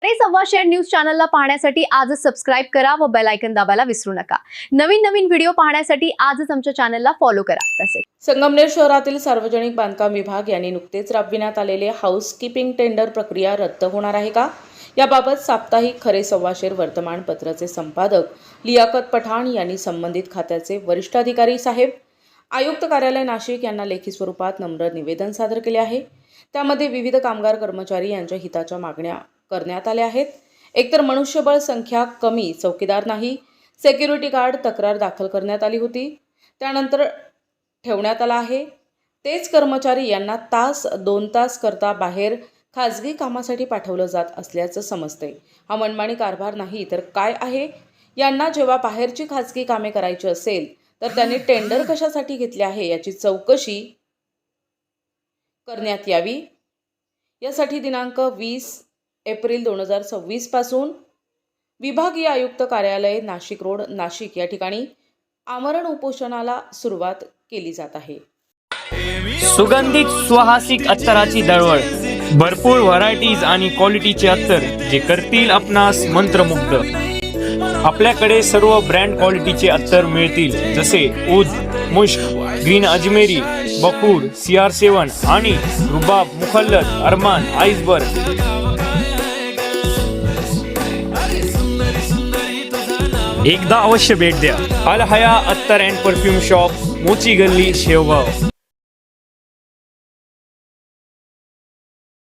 खरे सव्वाशेर न्यूज चॅनलला पाहण्यासाठी आजच सबस्क्राइब करा व बेल आयकॉन दाबायला विसरू नका। नवीन व्हिडिओ पाहण्यासाठी आजच आमच्या चॅनलला फॉलो करा। तसेच संगमनेर शहरातील सार्वजनिक बांधकाम विभाग यांनी नुकतेच राबविण्यात आलेले हाऊसकीपिंग टेंडर प्रक्रिया रद्द होणार आहे का, याबाबत साप्ताहिक खरे सव्वाशेर वर्तमानपत्राचे संपादक लियाकत पठाण यांनी संबंधित खात्याचे वरिष्ठ अधिकारी साहेब आयुक्त कार्यालय नाशिक यांना लेखी स्वरूपात नम्र निवेदन सादर केले आहे। त्यामध्ये विविध कामगार कर्मचारी यांच्या हिताच्या मागण्या करण्यात आल्या आहेत। एकतर मनुष्यबळ संख्या कमी, चौकीदार नाही, सिक्युरिटी गार्ड तक्रार दाखल करण्यात आली होती, त्यानंतर ठेवण्यात आला आहे। तेच कर्मचारी यांना तास 2 तास करता बाहेर खाजगी कामासाठी पाठवलं जात असल्याचं समजते। हा मनमानी कारभार नाही तर काय आहे? यांना जेव्हा बाहेरची खाजगी कामे करायची असेल तर त्यांनी टेंडर कशासाठी घेतले आहे याची चौकशी करण्यात यावी। यासाठी दिनांक 20 एप्रिल 2026 पासून विभागीय आयुक्त कार्यालय नाशिक रोड नाशिक या ठिकाणी आमरण उपोषणाला सुरुवात केली जात आहे। सुगंधित सुवासिक अत्तराची दळवळ, भरपूर व्हरायटीज आणि क्वालिटीचे अत्तर जे करतील आपणास मंत्रमुग्ध। आपल्याकडे सर्व ब्रँड क्वालिटीचे अत्तर मिळतील, जसे ऊद, मुश्क, ग्रीन अजमेरी, बकूर, CR7 आणि रुबाब, मुखल्लद, अरमान, आइसबर्ग। एकदा अवश्य भेट द्या। अल हया अत्तर अँड परफ्यूम शॉप, मोची गल्ली, शेवगाव।